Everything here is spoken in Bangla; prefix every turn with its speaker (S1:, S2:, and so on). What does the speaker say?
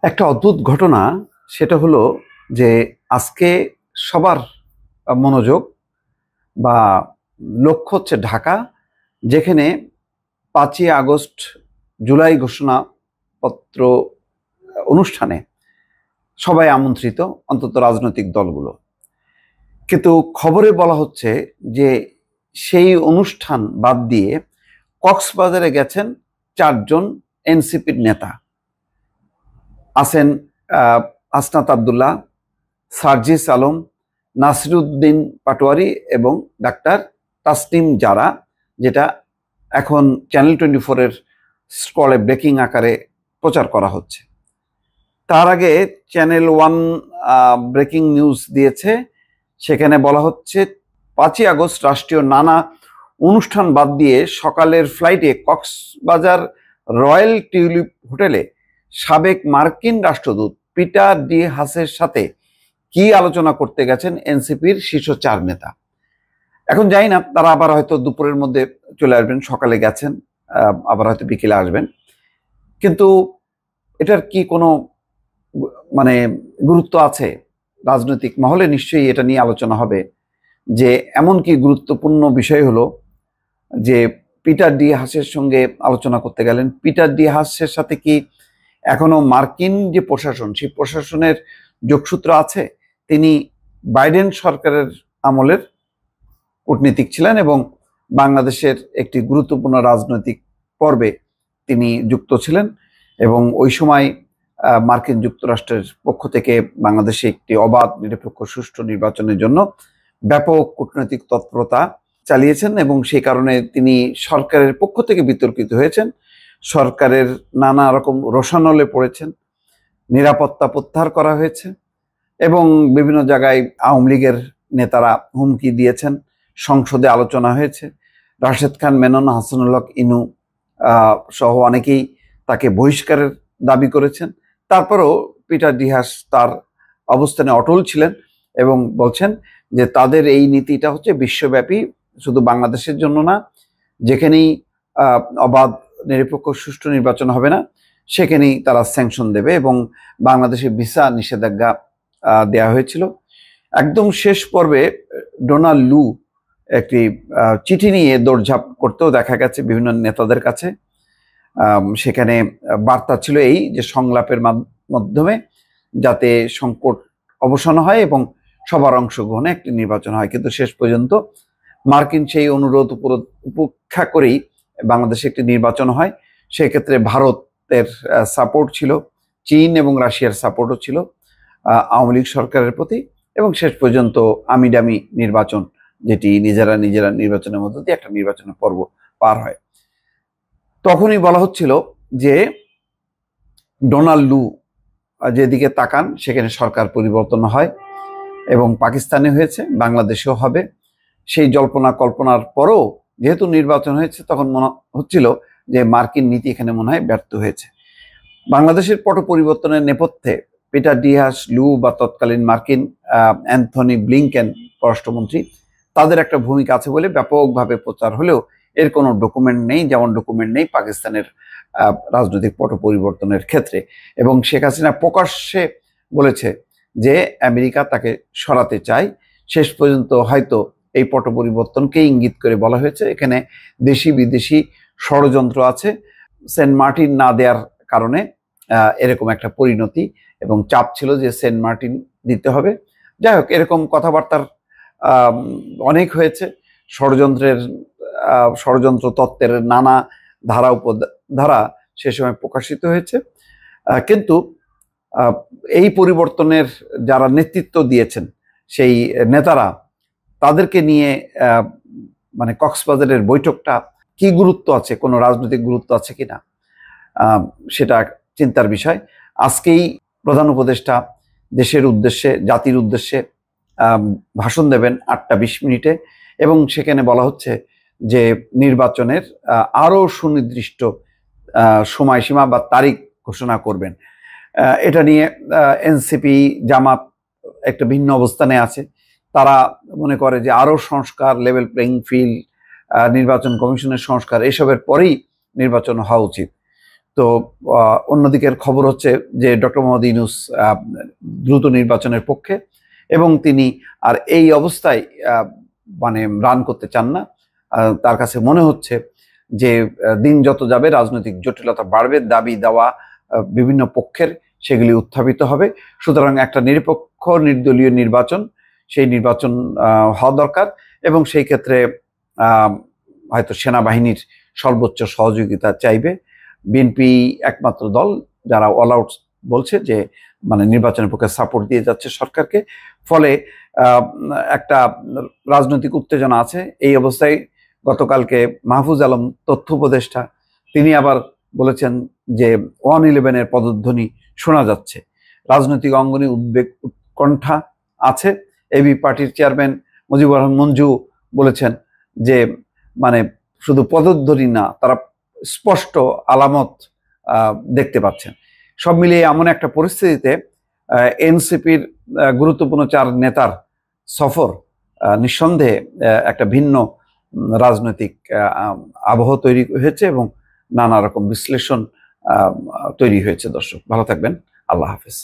S1: একটা অদ্ভুত ঘটনা। সেটা হলো যে আজকে সবার মনোযোগ বা লক্ষ্য হচ্ছে ঢাকা, যেখানে 5ই আগস্ট জুলাই ঘোষণাপত্র অনুষ্ঠানে সবাই আমন্ত্রিত, অন্তত রাজনৈতিক দলগুলো। কিন্তু খবরে বলা হচ্ছে যে সেই অনুষ্ঠান বাদ দিয়ে কক্সবাজারে গেছেন 4জন এনসিপির নেতা। আছেন হাসনাত আবদুল্লাহ, সার্জিস আলম, নাসিরুদ্দিন পাটোয়ারি এবং ডাক্তার তাসনিম জারা, যেটা এখন চ্যানেল 24-এর স্ক্রলে ব্রেকিং আকারে প্রচার করা হচ্ছে। তার আগে চ্যানেল 1 ব্রেকিং নিউজ দিয়েছে। সেখানে বলা হচ্ছে 5ই আগস্ট রাষ্ট্রীয় নানা অনুষ্ঠান বাদ দিয়ে সকালের ফ্লাইটে কক্সবাজার রয়্যাল টিউলিপ হোটেলে সাবেক মার্কিন রাষ্ট্রদূত পিটার ডি হাসের সাথে কি আলোচনা করতে গেছেন এনসিপির শীর্ষ 4 নেতা। এখন জানি না, তারা আবার হয়তো দুপুরের মধ্যে চলে আসবেন, সকালে গেছেন, আবার হয়তো বিকেলে আসবেন। কিন্তু এটার কি কোনো মানে গুরুত্ব আছে? রাজনৈতিক মহলে নিশ্চয়ই এটা নিয়ে আলোচনা হবে যে এমন কি গুরুত্বপূর্ণ বিষয় হলো যে পিটার ডি হাসের সঙ্গে আলোচনা করতে গেলেন। পিটার ডি হাসের সাথে কি এখনো মার্কিন যে প্রশাসন, সেই প্রশাসনের যোগসূত্র আছে? তিনি বাইডেন সরকারের আমলের কূটনীতিক ছিলেন এবং বাংলাদেশের একটি গুরুত্বপূর্ণ রাজনৈতিক পর্বে তিনি যুক্ত ছিলেন, এবং ওই সময় মার্কিন যুক্তরাষ্ট্রের পক্ষ থেকে বাংলাদেশে একটি অবাধ, নিরপেক্ষ, সুষ্ঠু নির্বাচনের জন্য ব্যাপক কূটনৈতিক তৎপরতা চালিয়েছেন, এবং সেই কারণে তিনি সরকারের পক্ষ থেকে বিতর্কিত হয়েছেন। সরকারের নানা রকম রোষানলে পড়েছেন, নিরাপত্তা প্রত্যাহার করা হয়েছে, এবং বিভিন্ন জায়গায় আওয়ামী লীগের নেতারা হুমকি দিয়েছেন। সংসদে আলোচনা হয়েছে। রাশেদ খান মেনন, হাসানুল হক ইনু সহ অনেকেই তাকে বহিষ্কারের দাবি করেছেন। তারপরেও পিটার ডি হাস তার অবস্থানে অটল ছিলেন এবং বলছেন যে তাদের এই নীতিটা হচ্ছে বিশ্বব্যাপী, শুধু বাংলাদেশের জন্য না। যেখানেই অবাধ, নিরপেক্ষ, সুষ্ঠু নির্বাচন হবে না, সেখানেই তারা স্যাংশন দেবে, এবং বাংলাদেশে ভিসা নিষেধাজ্ঞা দেয়া হয়েছিল। একদম শেষ পর্বে ডোনাল্ড লু একটি চিঠি নিয়ে দৌড়ঝাঁপ করতেও দেখা গেছে বিভিন্ন নেতাদের কাছে। সেখানে বার্তা ছিল এই যে সংলাপের মাধ্যমে যাতে সংকট অবসান হয় এবং সবার অংশগ্রহণে একটি নির্বাচন হয়। কিন্তু শেষ পর্যন্ত মার্কিন সেই অনুরোধ উপেক্ষা করেই বাংলাদেশে একটি নির্বাচন হয়। সেক্ষেত্রে ভারতের সাপোর্ট ছিল, চীন এবং রাশিয়ার সাপোর্টও ছিল আওয়ামী লীগ সরকারের প্রতি, এবং শেষ পর্যন্ত আমিডামি নির্বাচন, যেটি নিজেরা নির্বাচনের মধ্য দিয়ে একটা নির্বাচনের পর্ব পার হয়। তখনই বলা হচ্ছিল যে ডোনাল্ড লু যেদিকে তাকান সেখানে সরকার পরিবর্তন হয়, এবং পাকিস্তানে হয়েছে, বাংলাদেশেও হবে। সেই জল্পনা কল্পনার পরও যেহেতু নির্বাচন হয়েছে, তখন মনে হচ্ছিল যে মার্কিন নীতি এখানে মনে হয় ব্যর্থ হয়েছে। বাংলাদেশের পট পরিবর্তনের নেপথ্যে পিটার ডি হাস, লু বা তৎকালীন মার্কিন অ্যান্থনি ব্লিংকেন পররাষ্ট্রমন্ত্রী, তাদের একটা ভূমিকা আছে বলে ব্যাপকভাবে প্রচার হলেও এর কোনো ডকুমেন্ট নেই, যেমন ডকুমেন্ট নেই পাকিস্তানের রাজনৈতিক পট পরিবর্তনের ক্ষেত্রে। এবং শেখ হাসিনা প্রকাশ্যে বলেছে যে আমেরিকা তাকে সরাতে চায়। শেষ পর্যন্ত হয়তো এই পট পরিবর্তনকে ইঙ্গিত করে বলা হয়েছে এখানে দেশি বিদেশি ষড়যন্ত্র আছে, সেন্ট মার্টিন না দেওয়ার কারণে এরকম একটা পরিণতি, এবং চাপ ছিল যে সেন্ট মার্টিন দিতে হবে। যাই হোক, এরকম কথাবার্তার অনেক হয়েছে। ষড়যন্ত্র তত্ত্বের নানা ধারা উপধারা সে সময় প্রকাশিত হয়েছে। কিন্তু এই পরিবর্তনের যারা নেতৃত্ব দিয়েছেন সেই নেতারা, তাদেরকে নিয়ে মানে কক্সবাজারের বৈঠকটা কি গুরুত্ব আছে, কোনো রাজনৈতিক গুরুত্ব আছে কিনা, সেটা চিন্তার বিষয়। আজকেই প্রধান উপদেষ্টা দেশের উদ্দেশ্যে, জাতির উদ্দেশ্যে ভাষণ দেবেন 8:20 এবং সেখানে বলা হচ্ছে যে নির্বাচনের আরো সুনির্দিষ্ট সময়সীমা বা তারিখ ঘোষণা করবেন। এটা নিয়ে এনসিপি, জামাত একটা ভিন্ন অবস্থানে আছে। তারা মনে করে যে আরো সংস্কার, লেভেল প্লেইং ফিল্ড, নির্বাচন কমিশনের সংস্কার, এসবের পরেই নির্বাচন হওয়া উচিত। তো অন্যদিকের খবর হচ্ছে যে ডক্টর মোহাম্মদ ইউনূস দ্রুত নির্বাচনের পক্ষে, এবং তিনি আর এই অবস্থায় মানে রান করতে চান না। তার কাছে মনে হচ্ছে যে দিন যত যাবে রাজনৈতিক জটিলতা বাড়বে, দাবি দেওয়া বিভিন্ন পক্ষের সেগুলি উত্থাপিত হবে। সুতরাং একটা নিরপেক্ষ নির্দলীয় নির্বাচন, সেই নির্বাচন হওয়া দরকার, এবং সেই ক্ষেত্রে হয়তো সেনাবাহিনীর সর্বোচ্চ সহযোগিতা চাইবে। বিএনপি একমাত্র দল যারা অল আউট বলছে যে মানে নির্বাচনের পক্ষে সাপোর্ট দিয়ে যাচ্ছে সরকারকে। ফলে একটা রাজনৈতিক উত্তেজনা আছে। এই অবস্থায় গতকালকে মাহফুজ আলম তথ্য উপদেষ্টা তিনি আবার বলেছেন যে 111-এর পদধ্বনি শোনা যাচ্ছে। রাজনৈতিক অঙ্গনে উদ্বেগ উৎকণ্ঠা আছে। এবি পার্টির চেয়ারম্যান মুজিবুর রহমান মঞ্জু বলেছেন যে মানে শুধু পদধ্বনি না, তারা স্পষ্ট আলামত দেখতে পাচ্ছেন। সব মিলিয়ে এমন একটা পরিস্থিতিতে এনসিপির গুরুত্বপূর্ণ 4 নেতার সফর নিঃসন্দেহে একটা ভিন্ন রাজনৈতিক আবহ তৈরি হয়েছে এবং নানা রকম বিশ্লেষণ তৈরি হয়েছে। দর্শক ভালো থাকবেন, আল্লাহ হাফেজ।